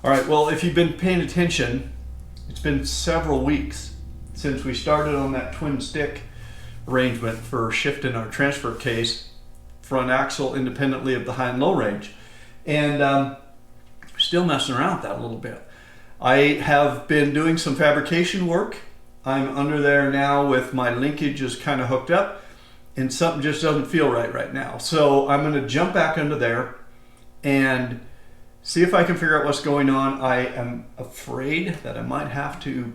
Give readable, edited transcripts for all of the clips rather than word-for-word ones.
All right, well, if you've been paying attention, it's been several weeks since we started on that twin stick arrangement for shifting our transfer case front axle independently of the high and low range. And still messing around with that a little bit. I have been doing some fabrication work. I'm under there now with my linkages kind of hooked up, and something just doesn't feel right now. So I'm going to jump back under there and see if I can figure out what's going on. I am afraid that I might have to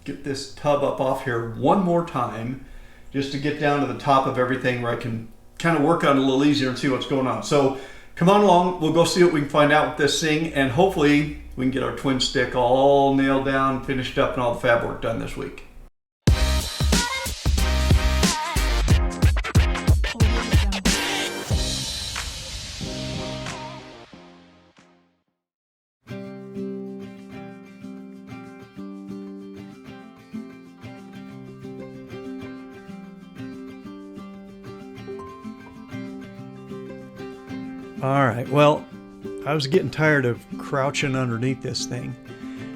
get this tub up off here one more time just to get down to the top of everything where I can kind of work on it a little easier and see what's going on. So come on along, we'll go see what we can find out with this thing, and hopefully we can get our twin stick all nailed down, finished up, and all the fab work done this week. All right, well, I was getting tired of crouching underneath this thing,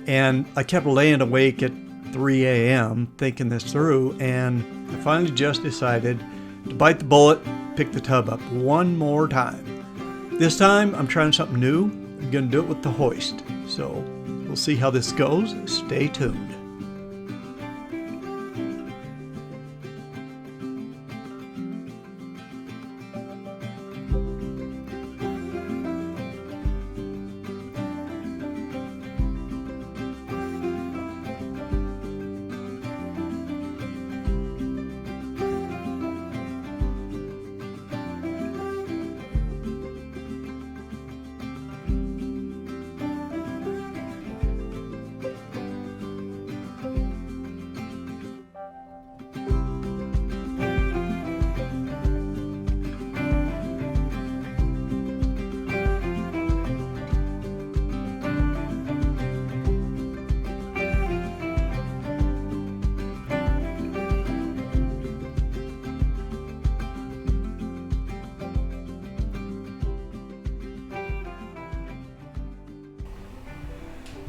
and I kept laying awake at 3 a.m. thinking this through, and I finally just decided to bite the bullet, pick the tub up one more time. This time I'm trying something new. I'm gonna do it with the hoist. So we'll see how this goes. Stay tuned.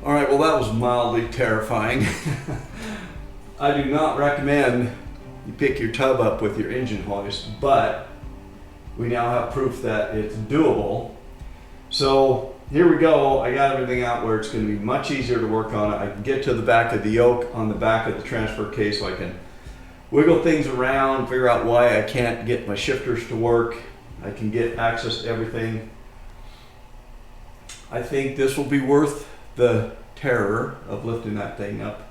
All right, well, that was mildly terrifying. I do not recommend you pick your tub up with your engine hoist, but we now have proof that it's doable. So here we go. I got everything out where it's going to be much easier to work on it. I can get to the back of the yoke on the back of the transfer case, so I can wiggle things around, figure out why I can't get my shifters to work. I can get access to everything. I think this will be worth the terror of lifting that thing up.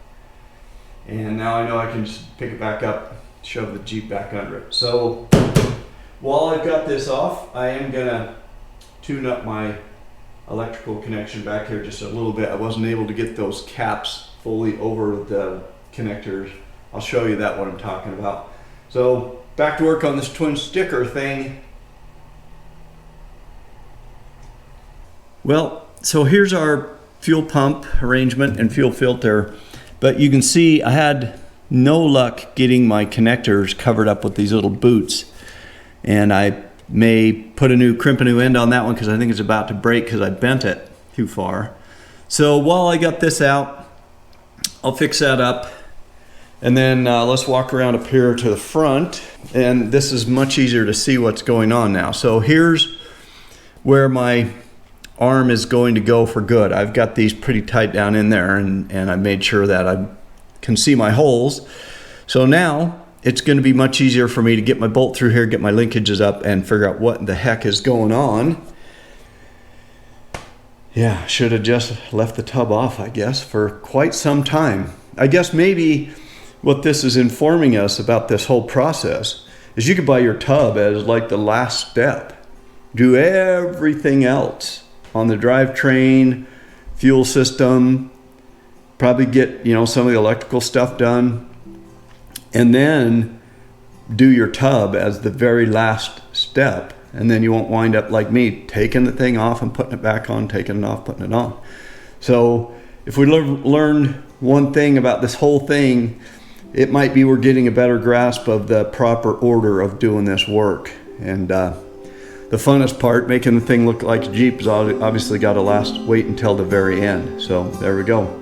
And now I know I can just pick it back up, shove the Jeep back under it. So while I've got this off, I am gonna tune up my electrical connection back here just a little bit. I wasn't able to get those caps fully over the connectors. I'll show you that, what I'm talking about. So back to work on this twin sticker thing. Well, so here's our fuel pump arrangement and fuel filter, but you can see I had no luck getting my connectors covered up with these little boots, and I may put crimp a new end on that one because I think it's about to break because I bent it too far. So while I got this out, I'll fix that up, and then let's walk around up here to the front, and this is much easier to see what's going on now. So here's where my arm is going to go for good. I've got these pretty tight down in there, and I made sure that I can see my holes. So now it's going to be much easier for me to get my bolt through here, get my linkages up, and figure out what the heck is going on. Yeah, should have just left the tub off, I guess, for quite some time. I guess maybe what this is informing us about this whole process is you could buy your tub as like the last step. Do everything else on the drivetrain, fuel system, probably get some of the electrical stuff done, and then do your tub as the very last step, and then you won't wind up like me taking the thing off and putting it back on, taking it off, putting it on. So if we learned one thing about this whole thing, it might be we're getting a better grasp of the proper order of doing this work. And the funnest part, making the thing look like a Jeep, is obviously got to wait until the very end. So there we go.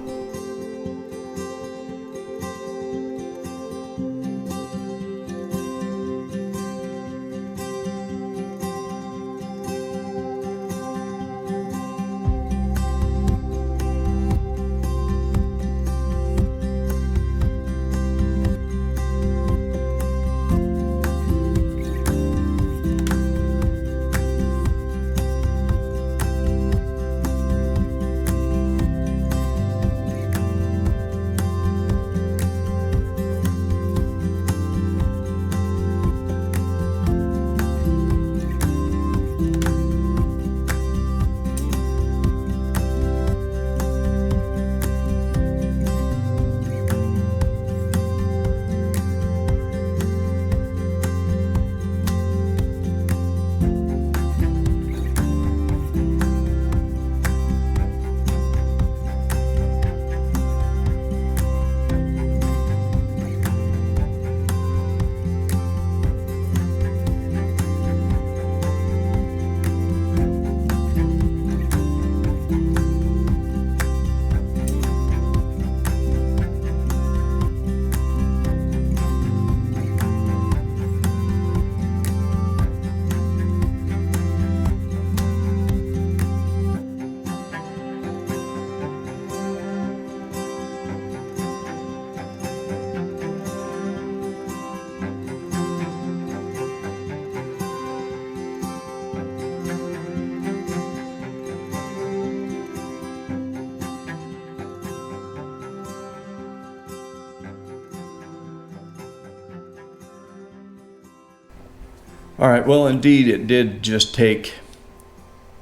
All right, well, indeed, it did just take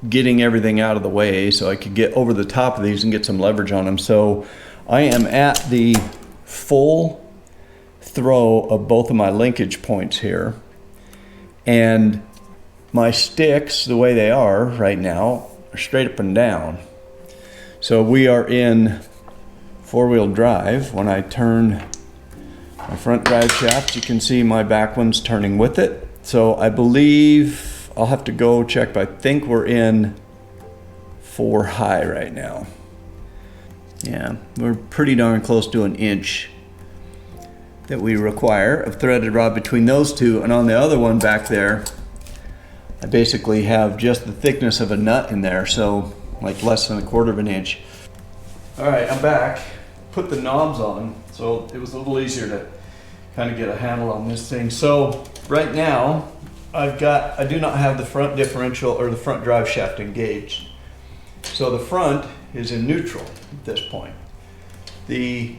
getting everything out of the way so I could get over the top of these and get some leverage on them. So I am at the full throw of both of my linkage points here. And my sticks, the way they are right now, are straight up and down. So we are in four-wheel drive. When I turn my front drive shaft, you can see my back one's turning with it. So I believe I'll have to go check, but I think we're in 4 high right now. Yeah, we're pretty darn close to an inch that we require of threaded rod between those two. And on the other one back there, I basically have just the thickness of a nut in there, so like less than 1/4 of an inch. All right, I'm back. Put the knobs on, so it was a little easier to kind of get a handle on this thing. So right now, I do not have the front differential or the front drive shaft engaged. So the front is in neutral at this point. The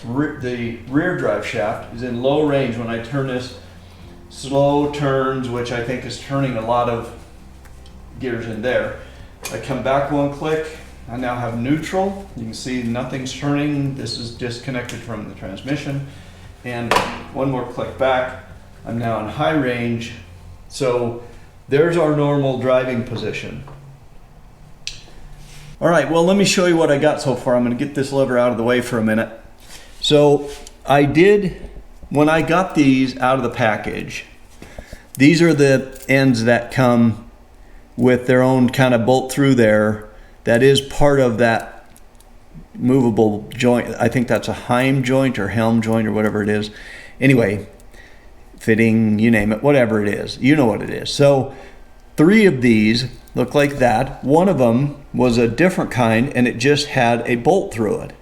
rear drive shaft is in low range when I turn this slow turns, which I think is turning a lot of gears in there. I come back 1 click, I now have neutral. You can see nothing's turning. This is disconnected from the transmission. And 1 more click back, I'm now in high range. So there's our normal driving position. All right, well, let me show you what I got so far. I'm gonna get this lever out of the way for a minute. So I did, when I got these out of the package, these are the ends that come with their own kind of bolt through there. That is part of that movable joint. I think that's a Heim joint or Helm joint or whatever it is. Anyway, fitting, you name it, whatever it is, you know what it is. So 3 of these look like that. One of them was a different kind and it just had a bolt through it.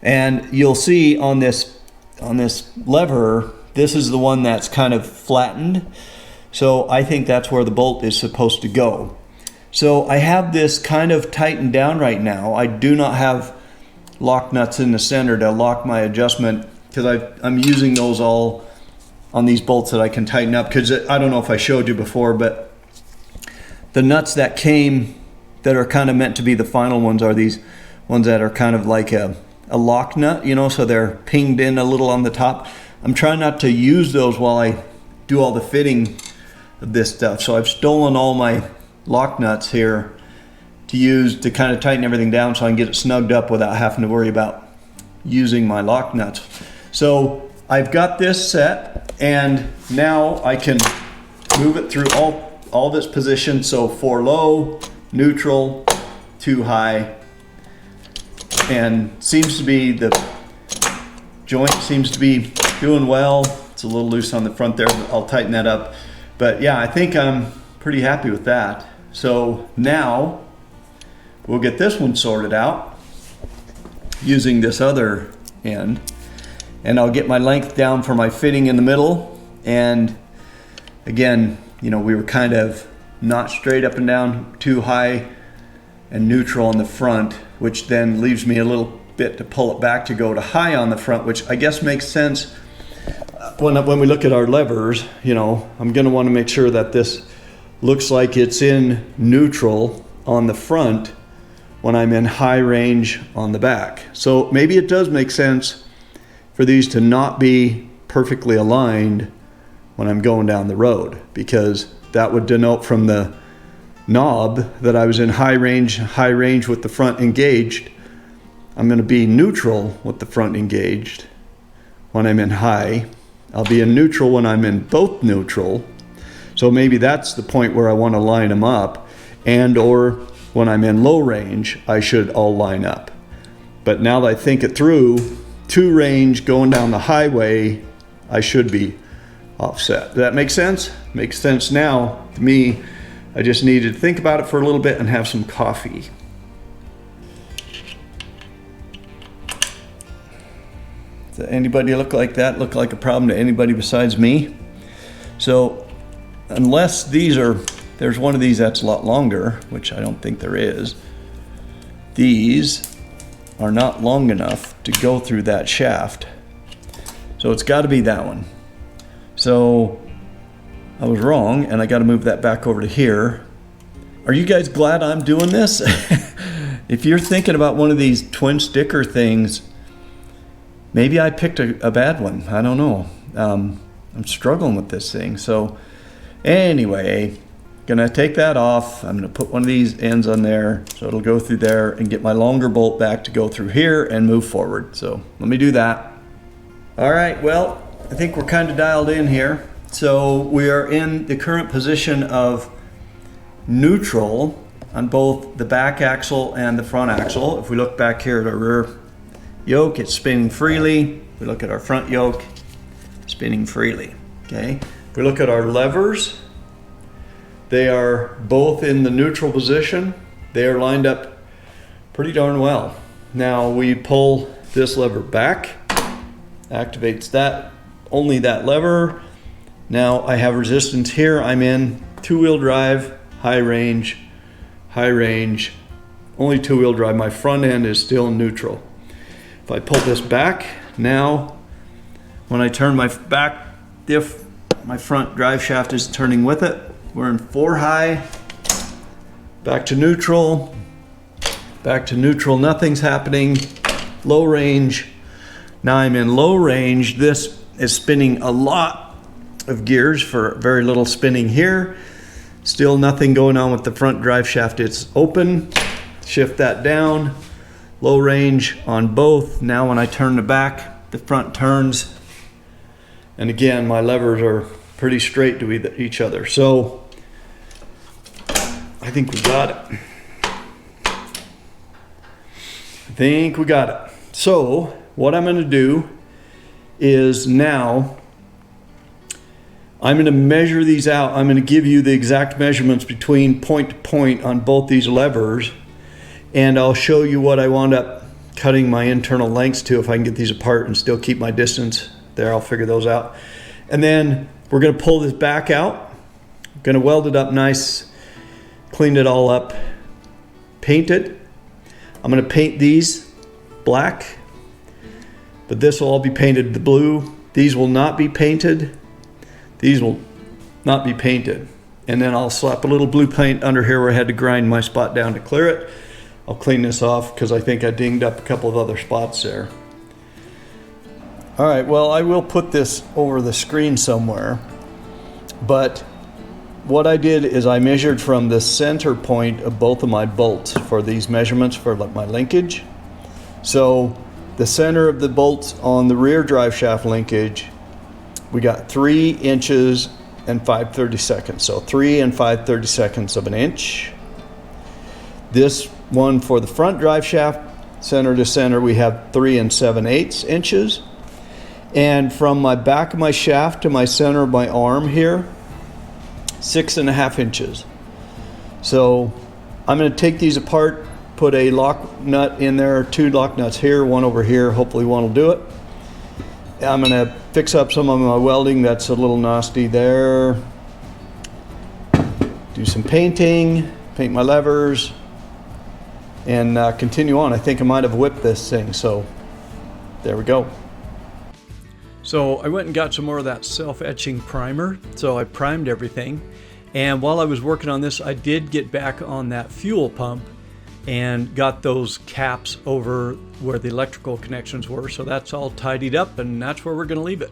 And you'll see on this lever, this is the one that's kind of flattened. So I think that's where the bolt is supposed to go. So I have this kind of tightened down right now. I do not have lock nuts in the center to lock my adjustment because I'm using those all on these bolts that I can tighten up, because I don't know if I showed you before, but the nuts that came that are kind of meant to be the final ones are these ones that are kind of like a lock nut, you know, so they're pinged in a little on the top. I'm trying not to use those while I do all the fitting of this stuff. So I've stolen all my lock nuts here to use to kind of tighten everything down so I can get it snugged up without having to worry about using my lock nuts. So I've got this set, and now I can move it through. all of its positions. So 4 low, neutral, 2 high, and seems to be, the joint seems to be doing well. It's a little loose on the front there, but I'll tighten that up. But yeah, I think I'm pretty happy with that. So now we'll get this one sorted out using this other end, and I'll get my length down for my fitting in the middle. And again, you know, we were kind of not straight up and down, too high and neutral on the front, which then leaves me a little bit to pull it back to go to high on the front, which I guess makes sense when we look at our levers. You know, I'm going to want to make sure that this looks like it's in neutral on the front when I'm in high range on the back. So maybe it does make sense for these to not be perfectly aligned when I'm going down the road, because that would denote from the knob that I was in high range with the front engaged. I'm going to be neutral with the front engaged when I'm in high. I'll be in neutral when I'm in both neutral. So maybe that's the point where I want to line them up, and or when I'm in low range, I should all line up. But now that I think it through, 2 range going down the highway, I should be offset. Does that make sense? Makes sense now to me. I just needed to think about it for a little bit and have some coffee. Does anybody look like that? Look like a problem to anybody besides me? So unless there's one of these that's a lot longer, which I don't think there is, these are not long enough to go through that shaft. So it's got to be that one. So I was wrong, and I got to move that back over to here. Are you guys glad I'm doing this? If you're thinking about one of these twin sticker things, maybe I picked a bad one. I don't know. I'm struggling with this thing. So anyway, gonna take that off. I'm gonna put one of these ends on there so it'll go through there and get my longer bolt back to go through here and move forward. So let me do that. All right, well, I think we're kind of dialed in here. So we are in the current position of neutral on both the back axle and the front axle. If we look back here at our rear yoke, it's spinning freely. If we look at our front yoke, spinning freely. Okay. If we look at our levers, they are both in the neutral position. They are lined up pretty darn well. Now we pull this lever back, activates that, only that lever. Now I have resistance here. I'm in 2-wheel drive, high range, only 2-wheel drive. My front end is still in neutral. If I pull this back, now when I turn my back diff, my front drive shaft is turning with it. We're in 4 high, back to neutral, nothing's happening, low range. Now I'm in low range. This is spinning a lot of gears for very little spinning here. Still nothing going on with the front drive shaft. It's open. Shift that down. Low range on both. Now when I turn the back, the front turns. And again, my levers are pretty straight to each other. So I think we got it. So what I'm going to do is now I'm going to measure these out. I'm going to give you the exact measurements between point to point on both these levers, and I'll show you what I wound up cutting my internal lengths to. If I can get these apart and still keep my distance there, I'll figure those out. And then we're going to pull this back out. I'm going to weld it up nice, clean it all up, paint it. I'm going to paint these black, but this will all be painted the blue. These will not be painted. These will not be painted. And then I'll slap a little blue paint under here where I had to grind my spot down to clear it. I'll clean this off because I think I dinged up a couple of other spots there. All right, well, I will put this over the screen somewhere. But what I did is I measured from the center point of both of my bolts for these measurements for my linkage. So the center of the bolts on the rear drive shaft linkage, we got 3 inches and 5/32. So 3 and 5/32 of an inch. This one for the front drive shaft, center to center, we have 3 and 7/8 inches. And from my back of my shaft to my center of my arm here, 6.5 inches. So I'm going to take these apart, put a lock nut in there, 2 lock nuts here, one over here, hopefully one will do it. I'm going to fix up some of my welding that's a little nasty there. Do some painting, paint my levers, and continue on. I think I might have whipped this thing, so there we go. So I went and got some more of that self-etching primer. So I primed everything. And while I was working on this, I did get back on that fuel pump and got those caps over where the electrical connections were. So that's all tidied up, and that's where we're going to leave it.